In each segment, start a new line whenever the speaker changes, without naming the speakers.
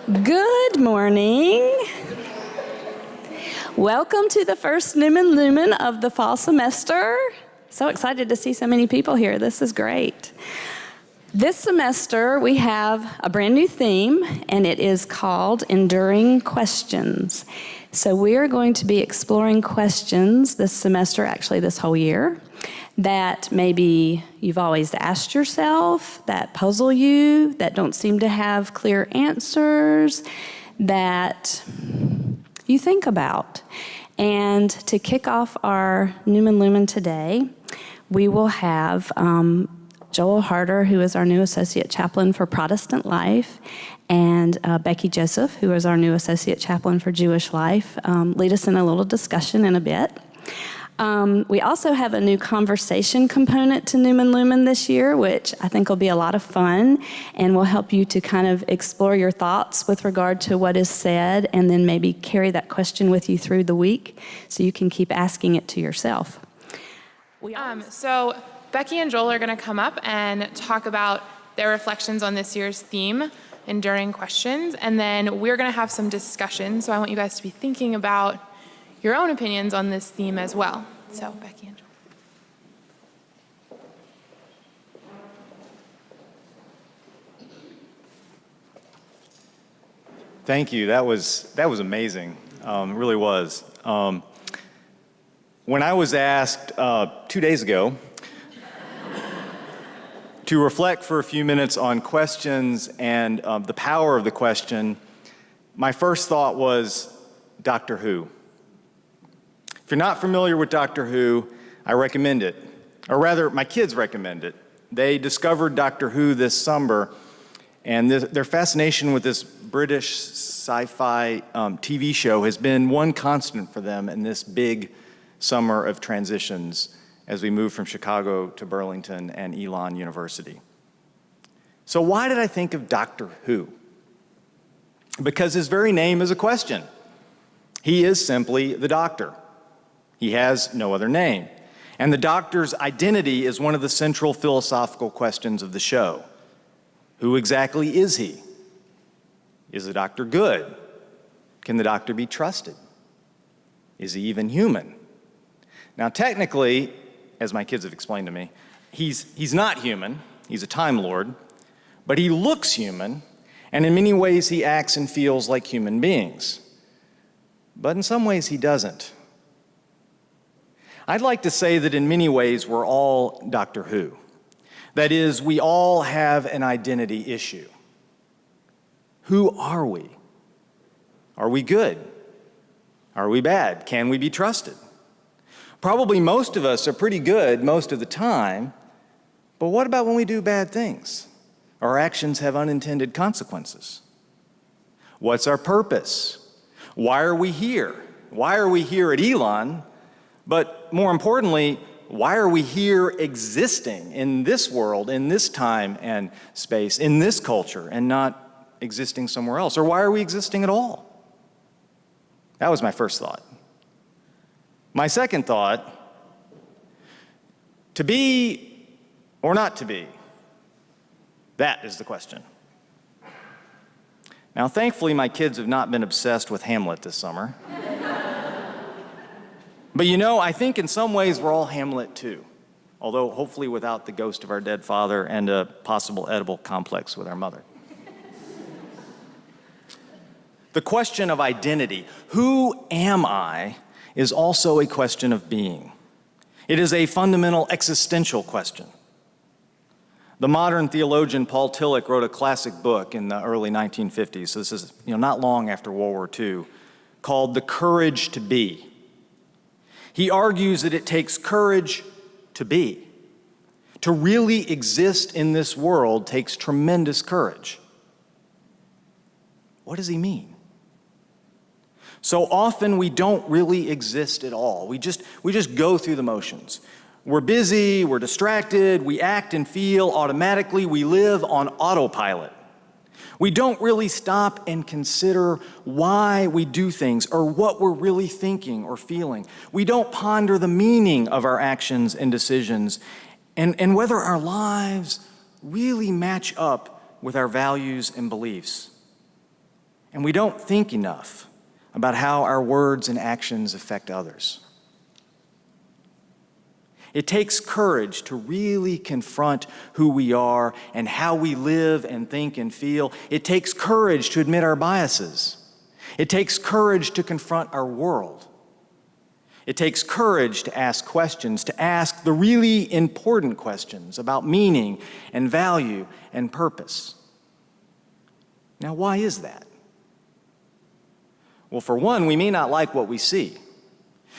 Good morning. Welcome to the first Numen Lumen of the fall semester. So excited to see so many people here. This is great. This semester we have a brand new theme, and it is called Enduring Questions. So we are going to be exploring questions this semester, actually this whole year, that maybe you've always asked yourself, that puzzle you, that don't seem to have clear answers, that you think about. And to kick off our Numen Lumen today, we will have Joel Harter, who is our new Associate Chaplain for Protestant Life, and Becky Joseph, who is our new Associate Chaplain for Jewish Life, lead us in a little discussion in a bit. We also have a new conversation component to Numen Lumen this year, which I think will be a lot of fun and will help you to kind of explore your thoughts with regard to what is said, and then maybe carry that question with you through the week so you can keep asking it to yourself.
So Becky and Joel are going to come up and talk about their reflections on this year's theme, Enduring Questions, and then we're going to have some discussion. So I want you guys to be thinking about your own opinions on this theme as well. So Becky and Joel.
Thank you. That was amazing. It really was. When I was asked 2 days ago to reflect for a few minutes on questions and the power of the question, my first thought was Doctor Who. If you're not familiar with Doctor Who, I recommend it. Or rather, my kids recommend it. They discovered Doctor Who this summer, and their fascination with this British sci-fi TV show has been one constant for them in this big summer of transitions as we move from Chicago to Burlington and Elon University. So why did I think of Doctor Who? Because his very name is a question. He is simply the Doctor. He has no other name. And the Doctor's identity is one of the central philosophical questions of the show. Who exactly is he? Is the Doctor good? Can the Doctor be trusted? Is he even human? Now, technically, as my kids have explained to me, he's not human. He's a Time Lord. But he looks human, and in many ways he acts and feels like human beings. But in some ways he doesn't. I'd like to say that in many ways we're all Doctor Who. That is, we all have an identity issue. Who are we? Are we good? Are we bad? Can we be trusted? Probably most of us are pretty good most of the time, but what about when we do bad things? Our actions have unintended consequences. What's our purpose? Why are we here? Why are we here at Elon? But more importantly, why are we here existing in this world, in this time and space, in this culture, and not existing somewhere else? Or why are we existing at all? That was my first thought. My second thought, to be or not to be? That is the question. Now, thankfully, my kids have not been obsessed with Hamlet this summer. But you know, I think in some ways we're all Hamlet too, although hopefully without the ghost of our dead father and a possible Oedipal complex with our mother. The question of identity, who am I, is also a question of being. It is a fundamental existential question. The modern theologian Paul Tillich wrote a classic book in the early 1950s, so this is not long after World War II, called The Courage to Be. He argues that it takes courage to be. To really exist in this world takes tremendous courage. What does he mean? So often we don't really exist at all. We just go through the motions. We're busy, we're distracted, we act and feel automatically, we live on autopilot. We don't really stop and consider why we do things or what we're really thinking or feeling. We don't ponder the meaning of our actions and decisions and whether our lives really match up with our values and beliefs. And we don't think enough about how our words and actions affect others. It takes courage to really confront who we are and how we live and think and feel. It takes courage to admit our biases. It takes courage to confront our world. It takes courage to ask questions, to ask the really important questions about meaning and value and purpose. Now, why is that? Well, for one, we may not like what we see,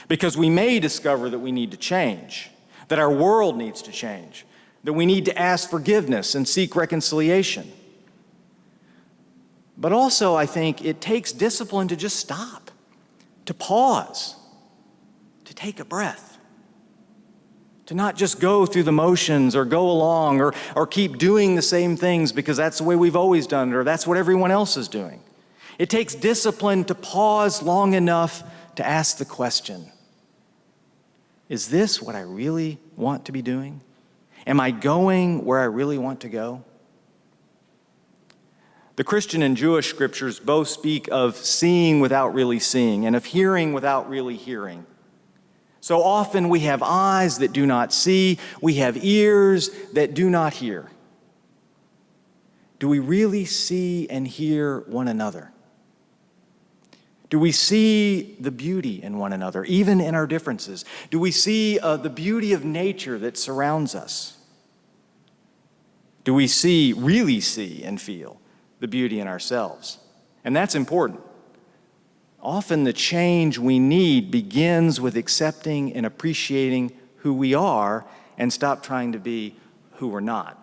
because we may discover that we need to change, that our world needs to change, that we need to ask forgiveness and seek reconciliation. But also, I think it takes discipline to just stop, to pause, to take a breath, to not just go through the motions or go along or keep doing the same things because that's the way we've always done it or that's what everyone else is doing. It takes discipline to pause long enough to ask the question, is this what I really want to be doing? Am I going where I really want to go? The Christian and Jewish scriptures both speak of seeing without really seeing and of hearing without really hearing. So often we have eyes that do not see, we have ears that do not hear. Do we really see and hear one another? Do we see the beauty in one another, even in our differences? Do we see the beauty of nature that surrounds us? Do we really see and feel the beauty in ourselves? And that's important. Often the change we need begins with accepting and appreciating who we are and stop trying to be who we're not.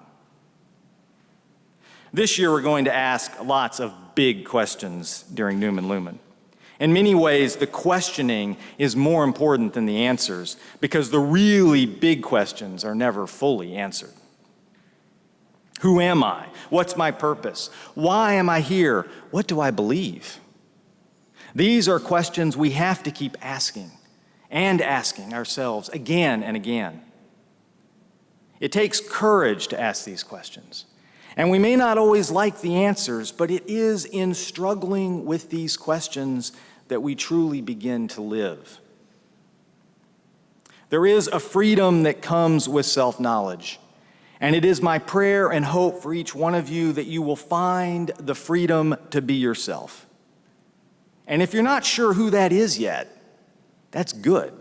This year we're going to ask lots of big questions during Numen Lumen. In many ways, the questioning is more important than the answers because the really big questions are never fully answered. Who am I? What's my purpose? Why am I here? What do I believe? These are questions we have to keep asking and asking ourselves again and again. It takes courage to ask these questions. And we may not always like the answers, but it is in struggling with these questions that we truly begin to live. There is a freedom that comes with self-knowledge, and it is my prayer and hope for each one of you that you will find the freedom to be yourself. And if you're not sure who that is yet, that's good.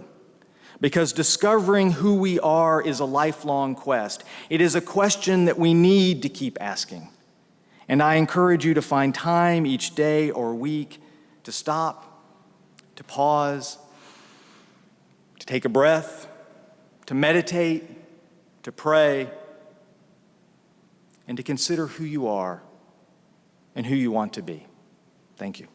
Because discovering who we are is a lifelong quest. It is a question that we need to keep asking. And I encourage you to find time each day or week to stop, to pause, to take a breath, to meditate, to pray, and to consider who you are and who you want to be. Thank you.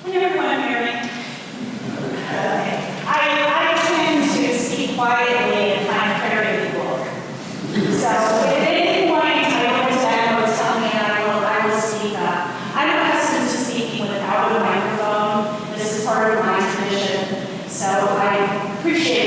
Can everyone hear me? Okay. I tend to speak quietly and find clarity in the book. So if at any point I always tell me I will speak up. I'm accustomed to speaking without a microphone. This is part of my tradition. So I appreciate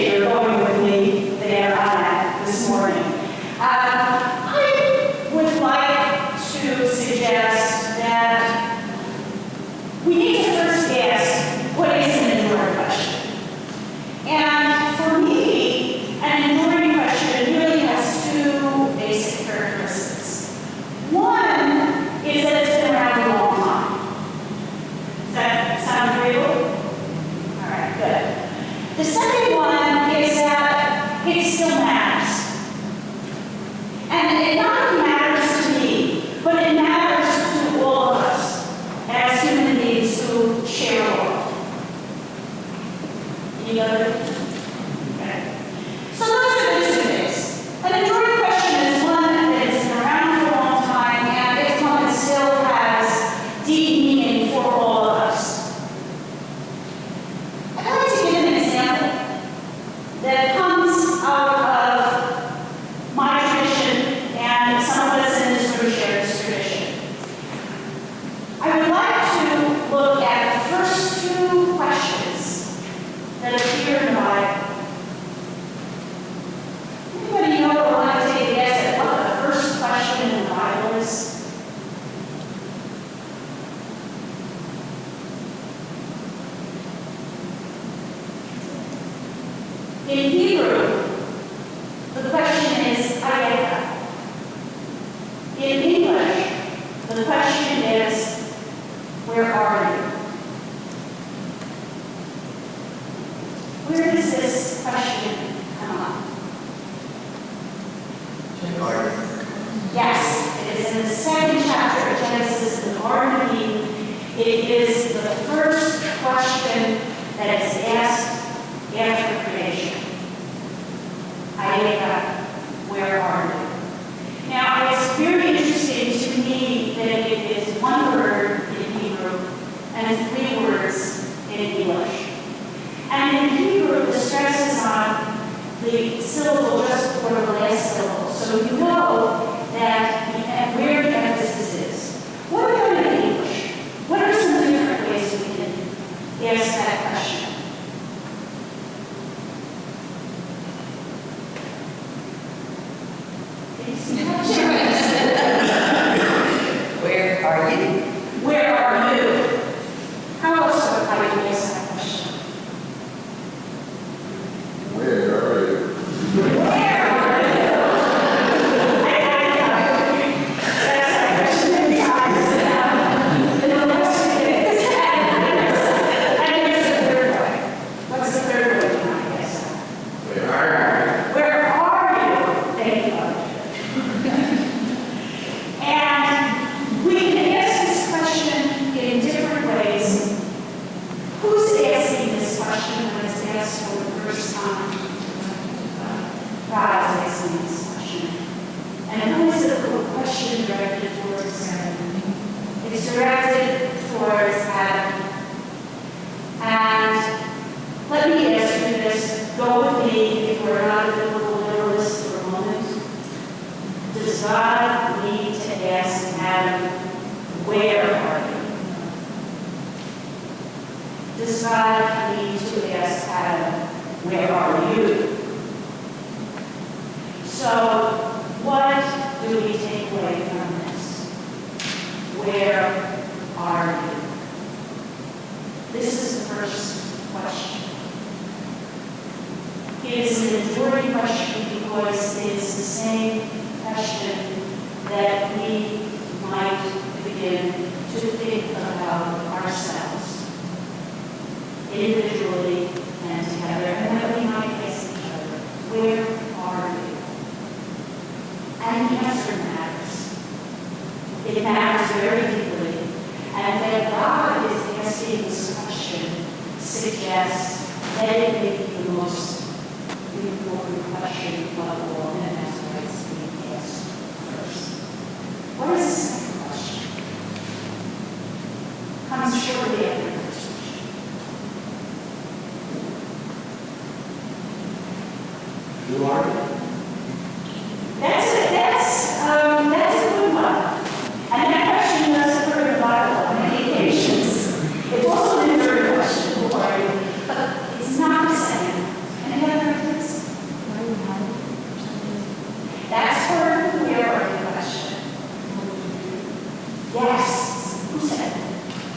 In English, the question is, where are you? Where does this question come up? Yes, it is in the second chapter of Genesis, the Garden of Eden. It is the first question that is asked after creation. Where are you? Now, it's very interesting to me that it is one word in Hebrew and 3 words in English. And in Hebrew, the stress is on the syllable just before the last syllable. So you know that where the emphasis is. What about in English? What are some different ways we can ask that question?
Where are you?
Where are you? How else would I ask that question?
Where are you?
Where are you? That's a question many times. And the rest of it is and here's the third way. What's the third way you might guess?
Where are you?
Where are you? Thank you. And we can ask this question in different ways. Who's asking this question when it's asked for the first time? God is asking this question. And who is the question directed towards? It's directed towards Adam. And let me ask you this. Go with me if we're not a biblical literalist for a moment. Does God need to ask Adam, where are you? Does God need to ask Adam, where are you? So, what do we take away from this? Where are you? This is the first question. It is an enduring question because it is the same question that we might begin to think about ourselves, individually and together, and that we might ask each other, where are you? And the answer matters. It matters very deeply. And that God is asking this question suggests that it may be the most important question of all, and that's why it's being asked first. What is the second question? Comes shortly after the first question.
Who are you?
That's a good one. And that question does occur in the Bible on many occasions. It's also an enduring question, who are you? But it's not the same. Any other ideas? That's her where are you question. Yes. Who said it?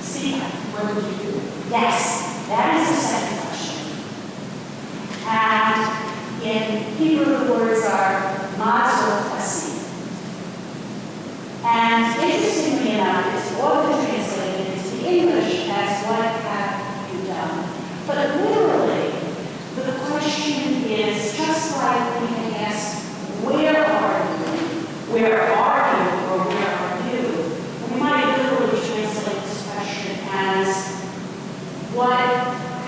Steve. What would you do? Yes. That is the second question. And in Hebrew, the words are mazel tasi. And interestingly enough, it's often translated into the English as what have you done. But literally, the question is just like we can ask, where are you? Where are you? Or where are you? We might literally translate this question as, what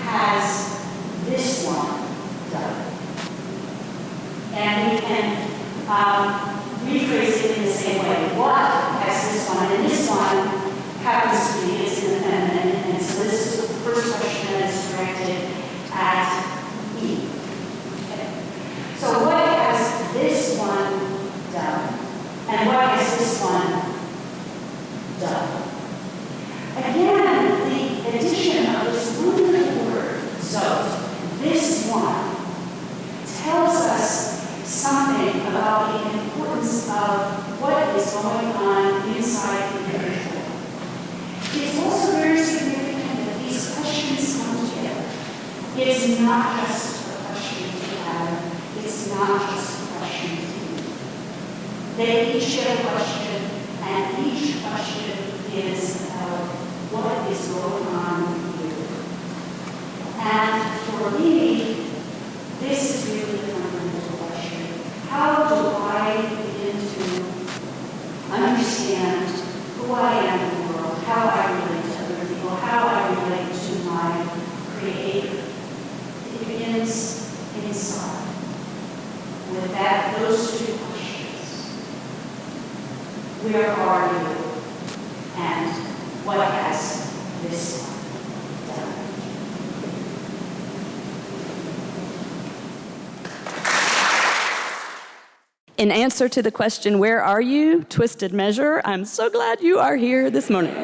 has this one done? And we can rephrase it in the same way. What has this one? And this one happens to be, it's in the feminine. And so this is the first question that is directed at Eve. Okay. So what has this one done? And what has this one done? Again, the addition of this one little word, so this one, tells us something about the importance of what is going on inside the individual. It's also very significant that these questions come together. It's not just a question to Adam. It's not just a question to Eve. They each get a question, and each question is about what is going on here. And for me, this is really the fundamental question. How do I begin to understand who I am in the world, how I relate to other people, how I relate to my Creator? It begins inside. With that, those two questions. Where are you? And what has this done?
In answer to the question, where are you, Twisted Measure, I'm so glad you are here this morning.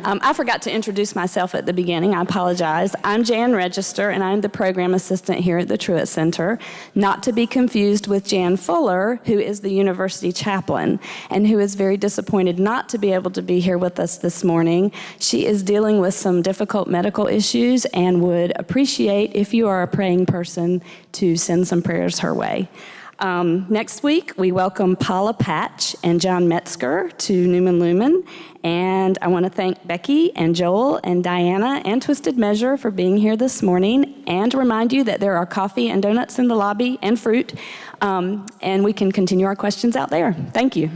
I forgot to introduce myself at the beginning. I apologize. I'm Jan Register, and I'm the program assistant here at the Truett Center, not to be confused with Jan Fuller, who is the university chaplain, and who is very disappointed not to be able to be here with us this morning. She is dealing with some difficult medical issues and would appreciate, if you are a praying person, to send some prayers her way. Next week, we welcome Paula Patch and John Metzger to Numen Lumen. And I want to thank Becky and Joel and Diana and Twisted Measure for being here this morning, and remind you that there are coffee and donuts in the lobby and fruit, and we can continue our questions out there. Thank you.